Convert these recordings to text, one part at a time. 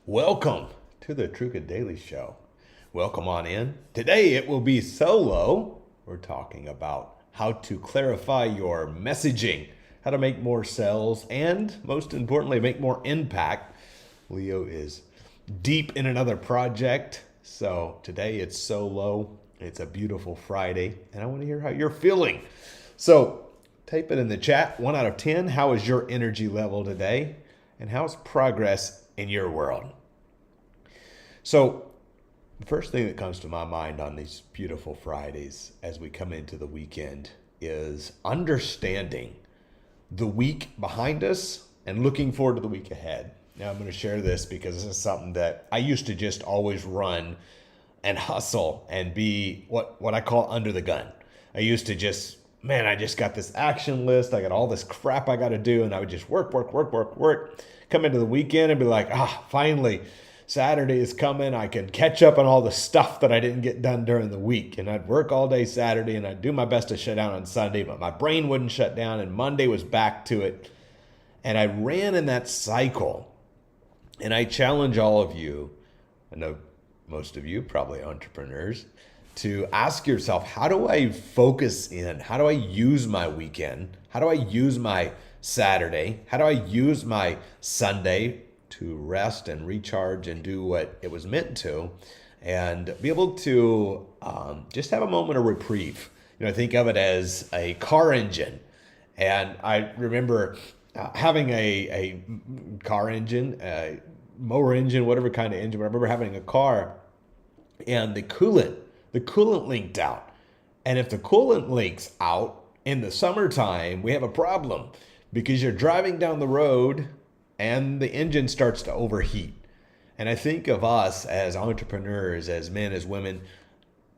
Welcome to the Truca Daily Show. Welcome on in. Today it will be solo. We're talking about how to clarify your messaging, how to make more sales, and most importantly, make more impact. Leo is deep in another project, so today it's solo. It's a beautiful Friday, and I want to hear how you're feeling. So type it in the chat, 1 out of 10. How is your energy level today? And how's progress in your world? So the first thing that comes to my mind on these beautiful Fridays as we come into the weekend is understanding the week behind us and looking forward to the week ahead. Now I'm going to share this because this is something that I used to just always run and hustle and be what I call under the gun. I used to just, man, I just got this action list. I got all this crap I got to do. And I would just work. Come into the weekend and be like, finally, Saturday is coming. I can catch up on all the stuff that I didn't get done during the week. And I'd work all day Saturday and I'd do my best to shut down on Sunday, but my brain wouldn't shut down. And Monday was back to it. And I ran in that cycle. And I challenge all of you, I know most of you, probably entrepreneurs, to ask yourself, how do I focus in? How do I use my weekend? How do I use my Saturday? How do I use my Sunday to rest and recharge and do what it was meant to, and be able to just have a moment of reprieve? Think of it as a car engine. And I remember having a car engine, a mower engine, whatever kind of engine, but I remember having a car and the coolant leaked out. And if the coolant leaks out in the summertime, we have a problem because you're driving down the road and the engine starts to overheat. And I think of us as entrepreneurs, as men, as women,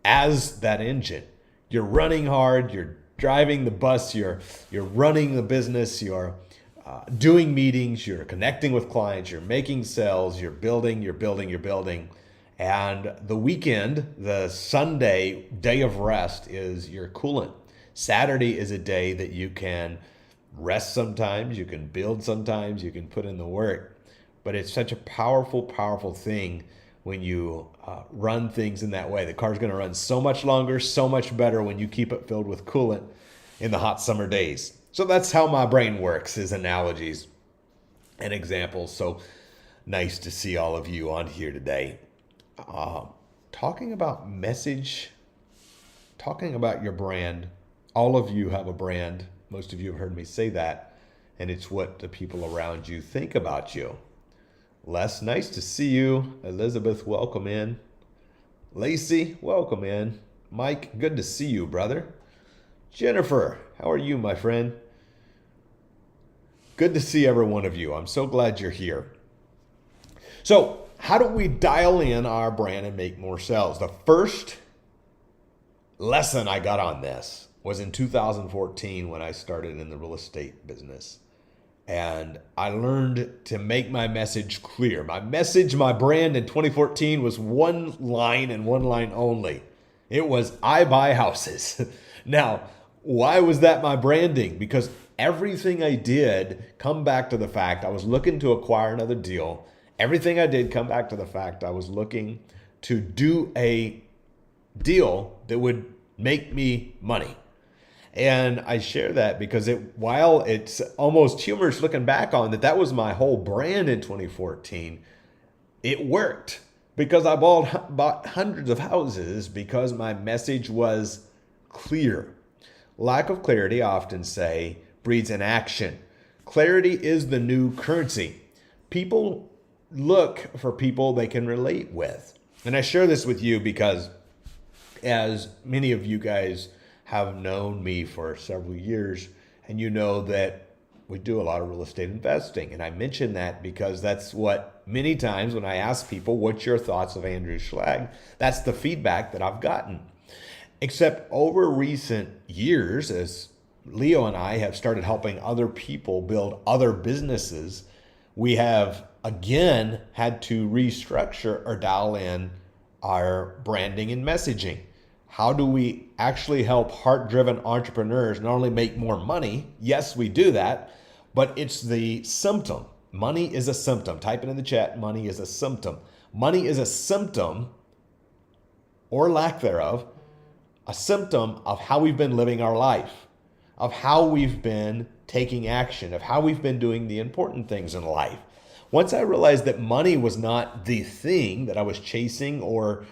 as that engine. You're running hard, you're driving the bus, you're running the business, you're doing meetings, you're connecting with clients, you're making sales, you're building. And the weekend, the Sunday day of rest, is your coolant. Saturday is a day that you can rest sometimes, you can build sometimes, you can put in the work. But it's such a powerful thing when you run things in that way. The car's going to run so much longer, so much better when you keep it filled with coolant in the hot summer days. So that's how my brain works, is analogies and examples. So nice to see all of you on here today. Talking about message, talking about your brand. All of you have a brand. Most of you have heard me say that, and it's what the people around you think about you. Les, nice to see you. Elizabeth, welcome in. Lacey, welcome in. Mike, good to see you, brother. Jennifer, how are you, my friend? Good to see every one of you. I'm so glad you're here. So, how do we dial in our brand and make more sales? The first lesson I got on this was in 2014 when I started in the real estate business. And I learned to make my message clear. My message, my brand in 2014 was one line and one line only. It was, I buy houses. Now, why was that my branding? Because everything I did come back to the fact I was looking to acquire another deal. Everything I did come back to the fact I was looking to do a deal that would make me money. And I share that because while it's almost humorous looking back on that was my whole brand in 2014, it worked because I bought hundreds of houses because my message was clear. Lack of clarity, I often say, breeds inaction. Clarity is the new currency. People look for people they can relate with. And I share this with you because, as many of you guys have known me for several years, and you know that we do a lot of real estate investing. And I mention that because that's what many times when I ask people, what's your thoughts of Andrew Schlag? That's the feedback that I've gotten. Except over recent years, as Leo and I have started helping other people build other businesses, we have again had to restructure or dial in our branding and messaging. How do we actually help heart-driven entrepreneurs not only make more money? Yes, we do that, but it's the symptom, Money is a symptom. Type it in the chat. Money is a symptom. Money is a symptom, or lack thereof, a symptom of how we've been living our life, of how we've been taking action, of how we've been doing the important things in life. Once I realized that money was not the thing that I was chasing or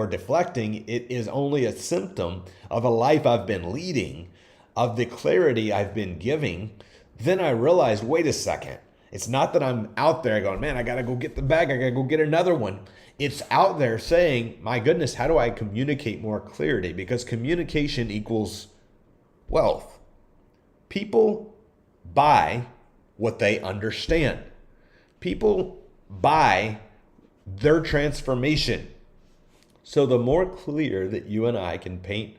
deflecting, it is only a symptom of a life I've been leading, of the clarity I've been giving, then I realized, wait a second. It's not that I'm out there going, man, I got to go get the bag. I got to go get another one. It's out there saying, my goodness, how do I communicate more clarity? Because communication equals wealth. People buy what they understand. People buy their transformation. So the more clear that you and I can paint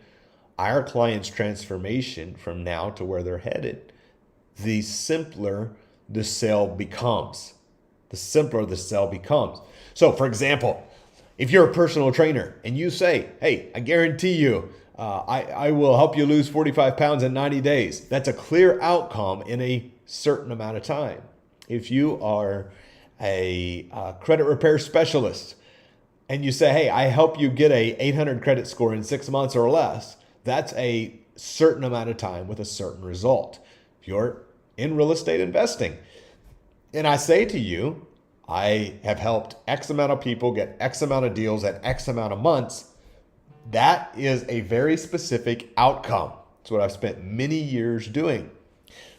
our client's transformation from now to where they're headed, the simpler the sale becomes. The simpler the sale becomes. So for example, if you're a personal trainer and you say, hey, I guarantee you, I will help you lose 45 pounds in 90 days. That's a clear outcome in a certain amount of time. If you are a credit repair specialist and you say, hey, I help you get a 800 credit score in 6 months or less, that's a certain amount of time with a certain result. If you're in real estate investing, and I say to you, I have helped X amount of people get X amount of deals at X amount of months, that is a very specific outcome. It's what I've spent many years doing.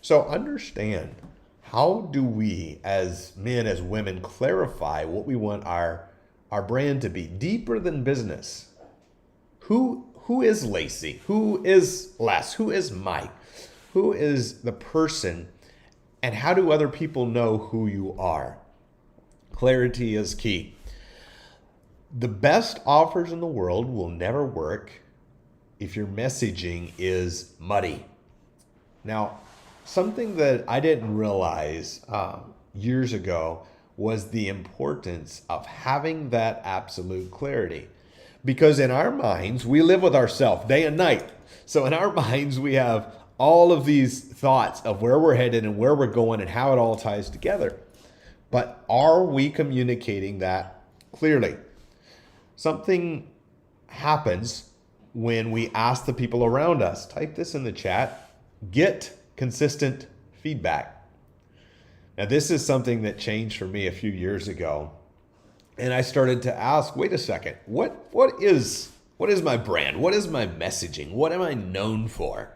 So understand, how do we as men, as women, clarify what we want our brand to be? Deeper than business. Who is Lacey? Who is Les? Who is Mike? Who is the person? And how do other people know who you are? Clarity is key. The best offers in the world will never work if your messaging is muddy. Now, something that I didn't realize years ago was the importance of having that absolute clarity. Because in our minds, we live with ourselves day and night. So in our minds, we have all of these thoughts of where we're headed and where we're going and how it all ties together. But are we communicating that clearly? Something happens when we ask the people around us. Type this in the chat. Get consistent feedback. Now, this is something that changed for me a few years ago. And I started to ask, wait a second, what is my brand? What is my messaging? What am I known for?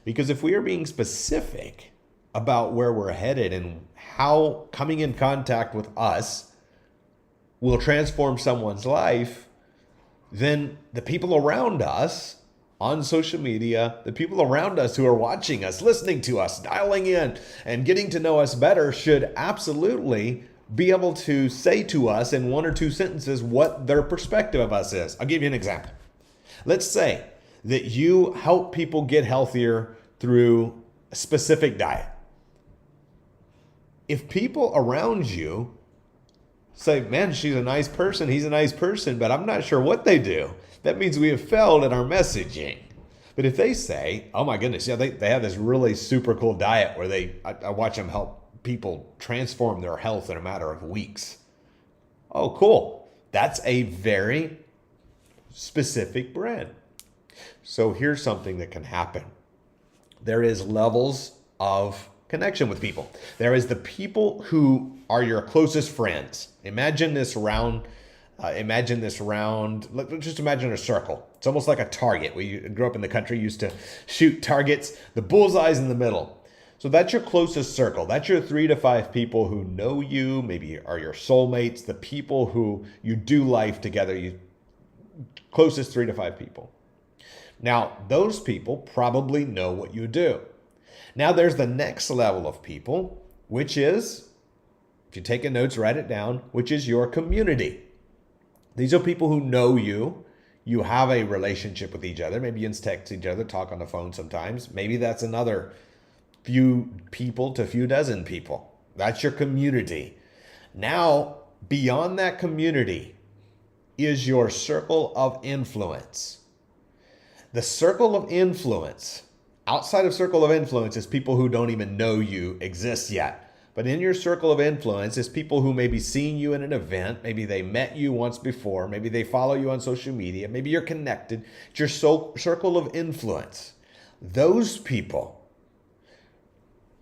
Because if we are being specific about where we're headed and how coming in contact with us will transform someone's life, then the people around us on social media, the people around us who are watching us, listening to us, dialing in, and getting to know us better should absolutely be able to say to us in one or two sentences what their perspective of us is. I'll give you an example. Let's say that you help people get healthier through a specific diet. If people around you say, man, she's a nice person, he's a nice person, but I'm not sure what they do, that means we have failed in our messaging. But if they say, oh my goodness, yeah, they have this really super cool diet where I watch them help people transform their health in a matter of weeks. Oh, cool. That's a very specific brand. So here's something that can happen. There is levels of connection with people. There is the people who are your closest friends. Imagine this round. Let's just imagine a circle. It's almost like a target. We grew up in the country, used to shoot targets. The bullseye's in the middle. So that's your closest circle. That's your 3 to 5 people who know you, maybe are your soulmates, the people who you do life together, you closest 3 to 5 people. Now, those people probably know what you do. Now, there's the next level of people, which is, if you're taking notes, write it down, which is your community. These are people who know you. You have a relationship with each other. Maybe you text each other, talk on the phone sometimes. Maybe that's another few people to a few dozen people. That's your community. Now, beyond that community is your circle of influence. The circle of influence, outside of circle of influence, is people who don't even know you exist yet. But in your circle of influence is people who may be seeing you in an event. Maybe they met you once before. Maybe they follow you on social media. Maybe you're connected. It's your circle of influence. Those people,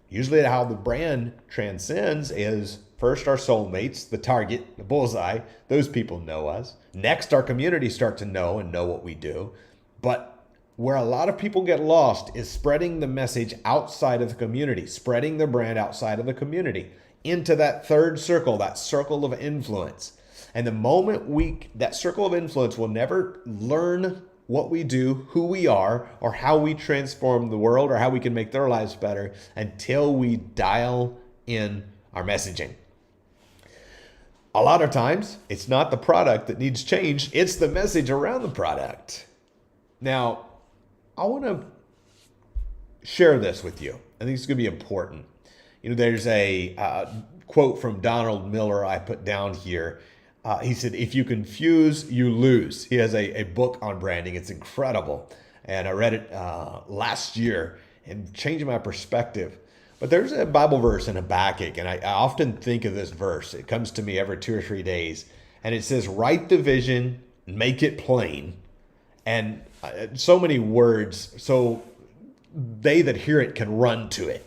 usually how the brand transcends is first our soulmates, the target, the bullseye. Those people know us. Next, our community start to know and know what we do. But where a lot of people get lost is spreading the message outside of the community, spreading the brand outside of the community into that third circle, that circle of influence. And the moment that circle of influence will never learn what we do, who we are, or how we transform the world, or how we can make their lives better until we dial in our messaging. A lot of times, it's not the product that needs change, it's the message around the product. Now, I want to share this with you. I think it's going to be important. There's a quote from Donald Miller I put down here. He said, if you confuse, you lose. He has a book on branding. It's incredible. And I read it last year and changed my perspective. But there's a Bible verse in Habakkuk, and I often think of this verse. It comes to me every 2 or 3 days. And it says, write the vision, make it plain. And so many words, so they that hear it can run to it.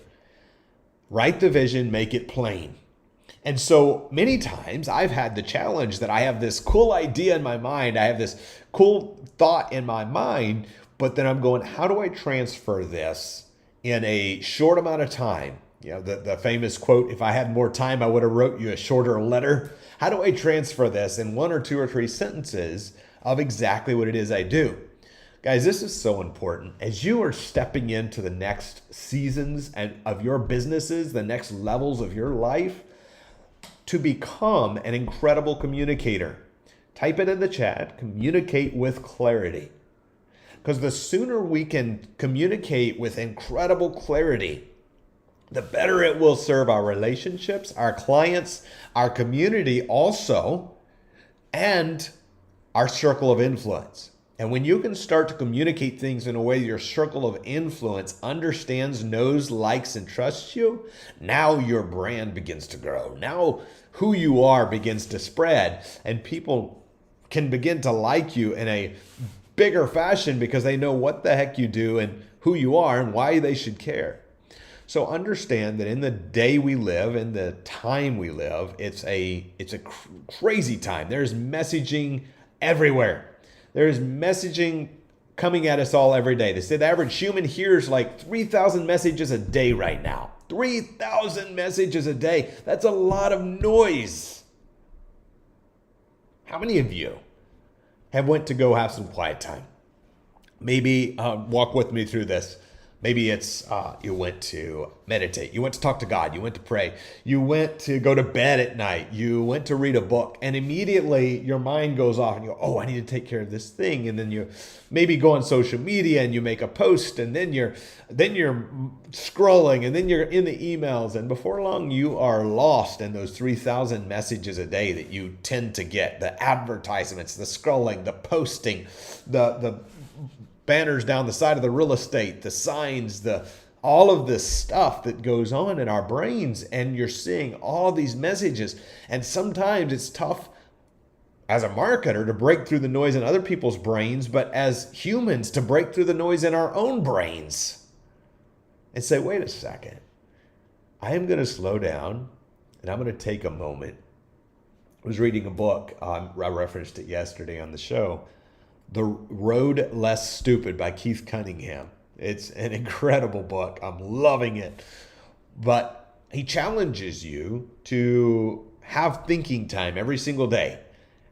Write the vision, make it plain. And so many times I've had the challenge that I have this cool idea in my mind. I have this cool thought in my mind, but then I'm going, how do I transfer this in a short amount of time? The famous quote, if I had more time, I would have wrote you a shorter letter. How do I transfer this in 1 or 2 or 3 sentences of exactly what it is I do? Guys, this is so important. As you are stepping into the next seasons of your businesses, the next levels of your life, to become an incredible communicator. Type it in the chat, communicate with clarity. Because the sooner we can communicate with incredible clarity, the better it will serve our relationships, our clients, our community also, and our circle of influence. And when you can start to communicate things in a way your circle of influence understands, knows, likes, and trusts you, now your brand begins to grow. Now who you are begins to spread, and people can begin to like you in a bigger fashion because they know what the heck you do and who you are and why they should care. So understand that in the day we live, in the time we live, it's a crazy time. There's messaging everywhere. There's messaging coming at us all every day. They say the average human hears like 3,000 messages a day right now. 3,000 messages a day. That's a lot of noise. How many of you have went to go have some quiet time? Maybe walk with me through this. Maybe it's you went to meditate. You went to talk to God. You went to pray. You went to go to bed at night. You went to read a book. And immediately your mind goes off and you go, oh, I need to take care of this thing. And then you maybe go on social media and you make a post. And then you're scrolling. And then you're in the emails. And before long, you are lost in those 3,000 messages a day that you tend to get. The advertisements, the scrolling, the posting, the banners down the side of the real estate, the signs, all of this stuff that goes on in our brains, and you're seeing all these messages. And sometimes it's tough as a marketer to break through the noise in other people's brains, but as humans to break through the noise in our own brains and say, wait a second, I am going to slow down and I'm going to take a moment. I was reading a book, I referenced it yesterday on the show, The Road Less Stupid by Keith Cunningham. It's an incredible book. I'm loving it. But he challenges you to have thinking time every single day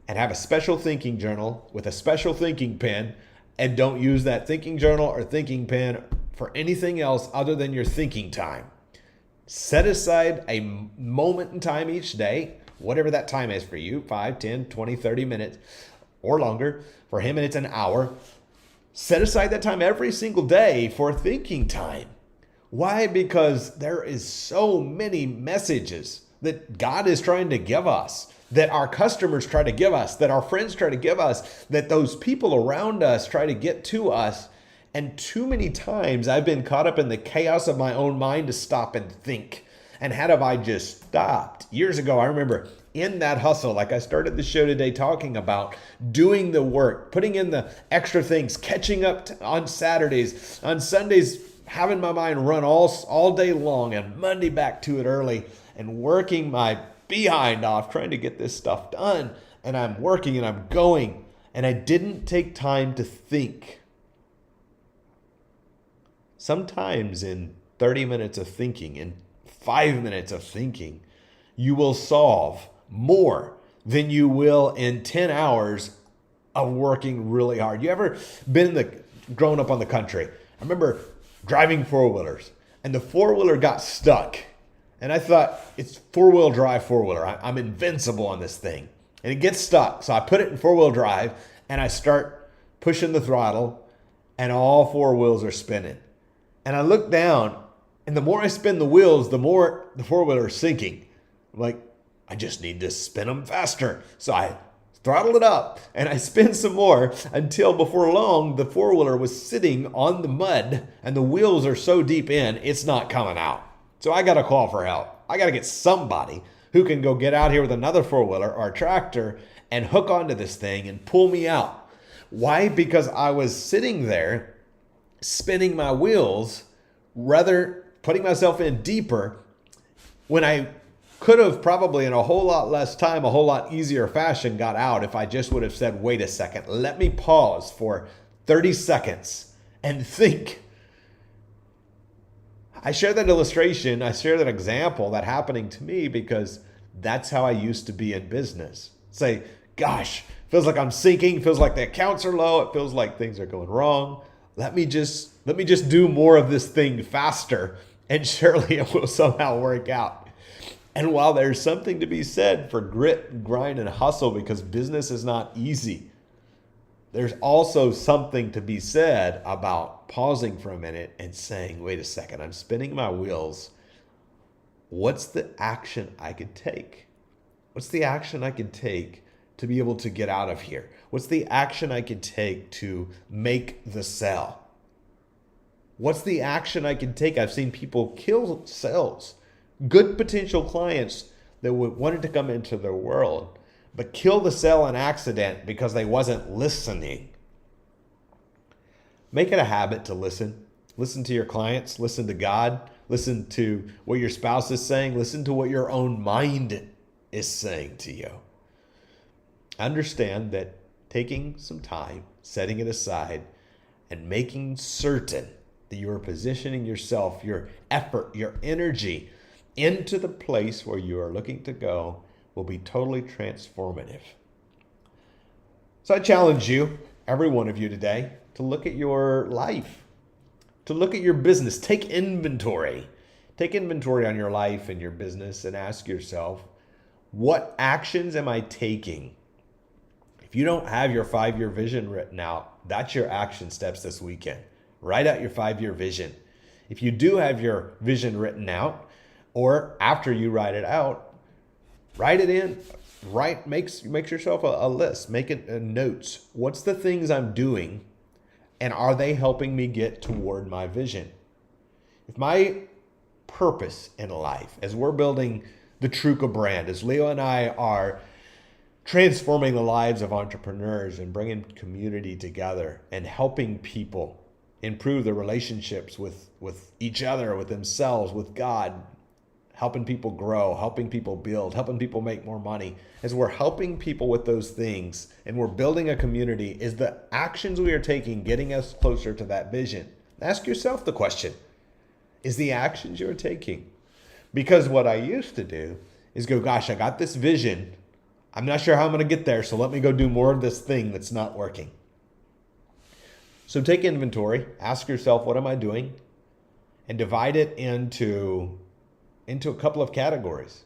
and have a special thinking journal with a special thinking pen, and don't use that thinking journal or thinking pen for anything else other than your thinking time. Set aside a moment in time each day, whatever that time is for you, 5, 10, 20, 30 minutes or longer. For him, it's an hour. Set aside that time every single day for thinking time. Why? Because there is so many messages that God is trying to give us, that our customers try to give us, that our friends try to give us, that those people around us try to get to us. And too many times I've been caught up in the chaos of my own mind to stop and think. And had I just stopped years ago, I remember in that hustle, like I started the show today talking about, doing the work, putting in the extra things, catching up on Saturdays, on Sundays, having my mind run all day long, and Monday back to it early, and working my behind off trying to get this stuff done. And I'm working and I'm going, and I didn't take time to think. Sometimes in 30 minutes of thinking, in 5 minutes of thinking, you will solve more than you will in 10 hours of working really hard. You ever been growing up on the country? I remember driving four-wheelers, and the four-wheeler got stuck. And I thought, it's four-wheel drive four-wheeler. I'm invincible on this thing. And it gets stuck. So I put it in four-wheel drive, and I start pushing the throttle, and all four wheels are spinning. And I look down, and the more I spin the wheels, the more the four-wheeler is sinking. I'm like, I just need to spin them faster. So I throttle it up, and I spin some more until before long, the four-wheeler was sitting on the mud, and the wheels are so deep in, it's not coming out. So I got to call for help. I got to get somebody who can go get out here with another four-wheeler or a tractor and hook onto this thing and pull me out. Why? Because I was sitting there spinning my wheels, rather putting myself in deeper, when I could have probably in a whole lot less time, a whole lot easier fashion got out if I just would have said, wait a second, let me pause for 30 seconds and think. I share that illustration, I share that example, that happening to me, because that's how I used to be in business. Say, gosh, feels like I'm sinking, feels like the accounts are low, it feels like things are going wrong. Let me just do more of this thing faster, and surely it will somehow work out. And while there's something to be said for grit, grind, and hustle, because business is not easy, there's also something to be said about pausing for a minute and saying, wait a second, I'm spinning my wheels. What's the action I could take? What's the action I could take to be able to get out of here? What's the action I could take to make the sale? What's the action I can take? I've seen people kill sales, good potential clients that wanted to come into their world, but kill the sale in accident because they wasn't listening. Make it a habit to listen. Listen to your clients, listen to God, listen to what your spouse is saying, listen to what your own mind is saying to you. Understand that taking some time, setting it aside, and making certain that you are positioning yourself, your effort, your energy into the place where you are looking to go will be totally transformative. So I challenge you, every one of you today, to look at your life, to look at your business. Take inventory. Take inventory on your life and your business and ask yourself, what actions am I taking? If you don't have your 5-year vision written out, that's your action steps this weekend. Write out your 5-year vision. If you do have your vision written out, or after you write it out, write it in. Make yourself a list. Make it notes. What's the things I'm doing, and are they helping me get toward my vision? If my purpose in life, as we're building the Truca brand, as Leo and I are transforming the lives of entrepreneurs and bringing community together and helping people improve their relationships with each other, with themselves, with God, helping people grow, helping people build, helping people make more money. As we're helping people with those things and we're building a community, is the actions we are taking getting us closer to that vision? Ask yourself the question, is the actions you're taking? Because what I used to do is go, gosh, I got this vision. I'm not sure how I'm going to get there, so let me go do more of this thing that's not working. So take inventory, ask yourself, what am I doing? And divide it into a couple of categories.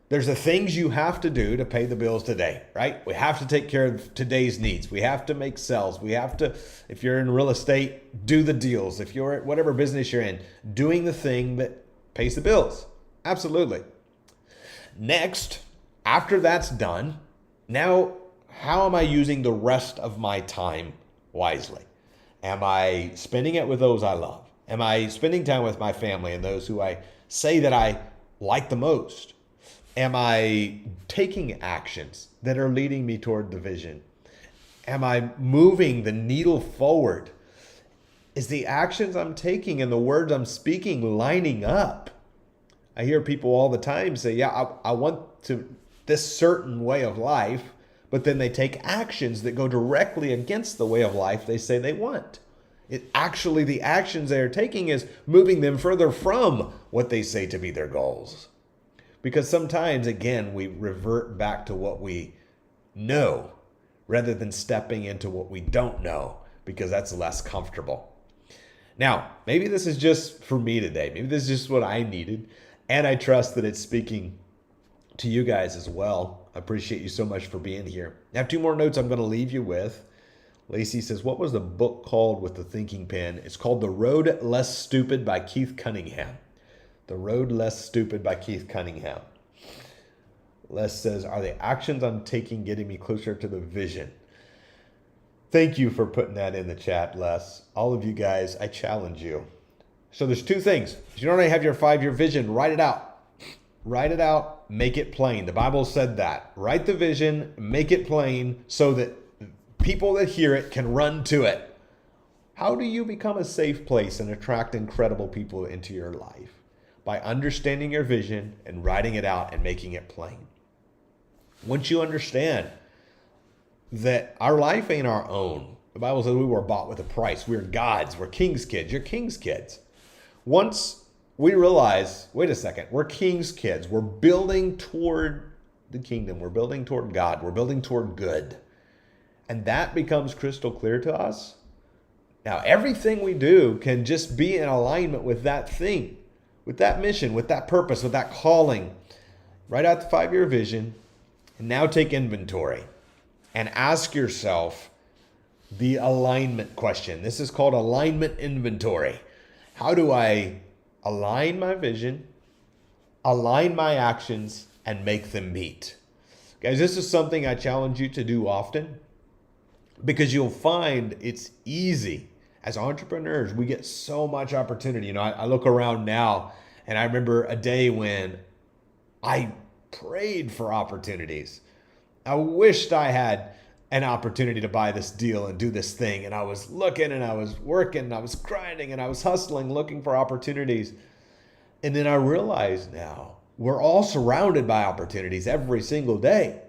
There's the things you have to do to pay the bills today, right? We have to take care of today's needs. We have to make sales. We have to, if you're in real estate, do the deals. If you're at whatever business you're in, doing the thing that pays the bills. Absolutely. Next, after that's done, now how am I using the rest of my time wisely? Am I spending it with those I love? Am I spending time with my family and those who I say that I like the most? Am I taking actions that are leading me toward the vision? Am I moving the needle forward? Is the actions I'm taking and the words I'm speaking lining up? I hear people all the time say, yeah, I want to this certain way of life, but then they take actions that go directly against the way of life they say they want. Actually, the actions they are taking is moving them further from what they say to be their goals. Because sometimes, again, we revert back to what we know rather than stepping into what we don't know, because that's less comfortable. Now, maybe this is just for me today. Maybe this is just what I needed. And I trust that it's speaking to you guys as well. I appreciate you so much for being here. I have 2 more notes I'm going to leave you with. Lacey says, what was the book called with the thinking pen? It's called The Road Less Stupid by Keith Cunningham. The Road Less Stupid by Keith Cunningham. Les says, are the actions I'm taking getting me closer to the vision? Thank you for putting that in the chat, Les. All of you guys, I challenge you. So there's 2 things. If you don't already have your 5-year vision, write it out. Write it out, make it plain. The Bible said that. Write the vision, make it plain so that people that hear it can run to it. How do you become a safe place and attract incredible people into your life? By understanding your vision and writing it out and making it plain. Once you understand that our life ain't our own, the Bible says we were bought with a price. We're God's. We're King's kids. You're King's kids. Once we realize, wait a second, we're King's kids. We're building toward the kingdom. We're building toward God. We're building toward good. And that becomes crystal clear to us. Now, everything we do can just be in alignment with that thing, with that mission, with that purpose, with that calling. Write out the 5-year vision and now take inventory and ask yourself the alignment question. This is called alignment inventory. How do I align my vision, align my actions, and make them meet? Guys, this is something I challenge you to do often, because you'll find it's easy. As entrepreneurs, we get so much opportunity. You know, I look around now and I remember a day when I prayed for opportunities. I wished I had an opportunity to buy this deal and do this thing. And I was looking and I was working and I was grinding and I was hustling, looking for opportunities. And then I realized now we're all surrounded by opportunities every single day.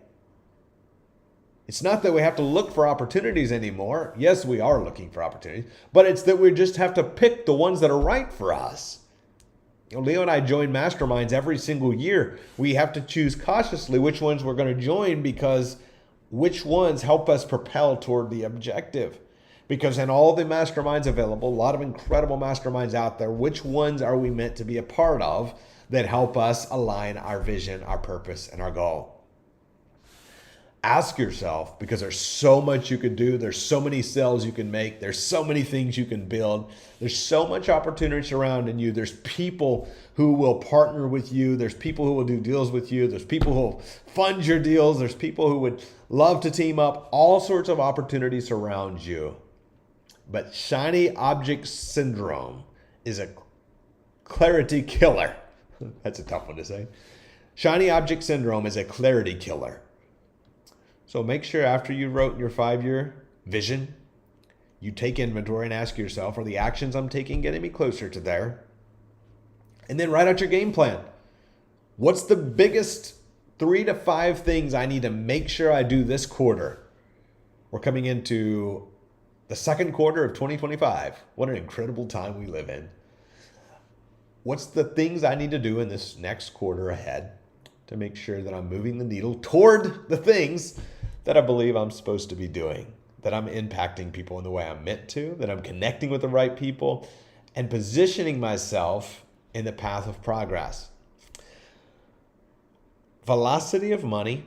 It's not that we have to look for opportunities anymore. Yes, we are looking for opportunities, but it's that we just have to pick the ones that are right for us. You know, Leo and I join masterminds every single year. We have to choose cautiously which ones we're going to join, because which ones help us propel toward the objective. Because in all the masterminds available, a lot of incredible masterminds out there, which ones are we meant to be a part of that help us align our vision, our purpose, and our goal? Ask yourself, because there's so much you could do. There's so many sales you can make. There's so many things you can build. There's so much opportunity surrounding you. There's people who will partner with you. There's people who will do deals with you. There's people who will fund your deals. There's people who would love to team up. All sorts of opportunities surround you. But shiny object syndrome is a clarity killer. That's a tough one to say. Shiny object syndrome is a clarity killer. So make sure after you wrote your 5-year vision, you take inventory and ask yourself, are the actions I'm taking getting me closer to there? And then write out your game plan. What's the biggest 3 to 5 things I need to make sure I do this quarter? We're coming into the second quarter of 2025. What an incredible time we live in. What's the things I need to do in this next quarter ahead to make sure that I'm moving the needle toward the things that I believe I'm supposed to be doing, that I'm impacting people in the way I'm meant to, that I'm connecting with the right people, and positioning myself in the path of progress. Velocity of money,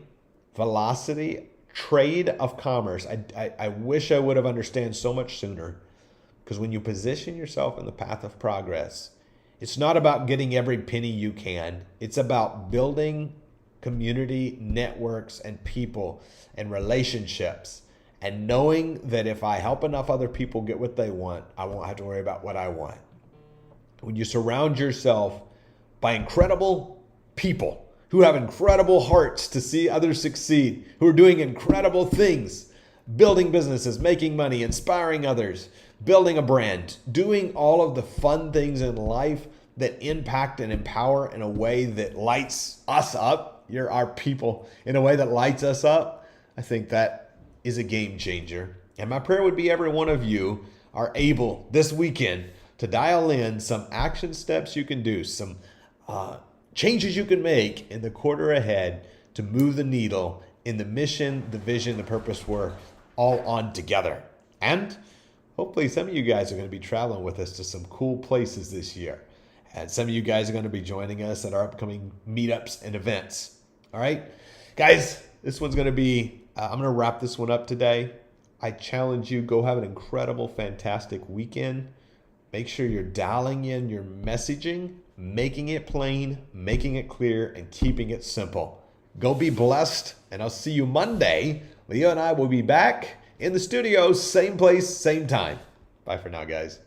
velocity, trade of commerce. I wish I would have understood so much sooner, because when you position yourself in the path of progress, it's not about getting every penny you can. It's about building community, networks, and people and relationships, and knowing that if I help enough other people get what they want, I won't have to worry about what I want. When you surround yourself by incredible people who have incredible hearts to see others succeed, who are doing incredible things, building businesses, making money, inspiring others, building a brand, doing all of the fun things in life that impact and empower in a way that lights us up. You're our people in a way that lights us up. I think that is a game changer. And my prayer would be every one of you are able this weekend to dial in some action steps you can do, some changes you can make in the quarter ahead to move the needle in the mission, the vision, the purpose we're all on together. And hopefully some of you guys are going to be traveling with us to some cool places this year. And some of you guys are going to be joining us at our upcoming meetups and events. All right, guys, this one's going to be, I'm going to wrap this one up today. I challenge you, go have an incredible, fantastic weekend. Make sure you're dialing in your messaging, making it plain, making it clear, and keeping it simple. Go be blessed, and I'll see you Monday. Leo and I will be back in the studio, same place, same time. Bye for now, guys.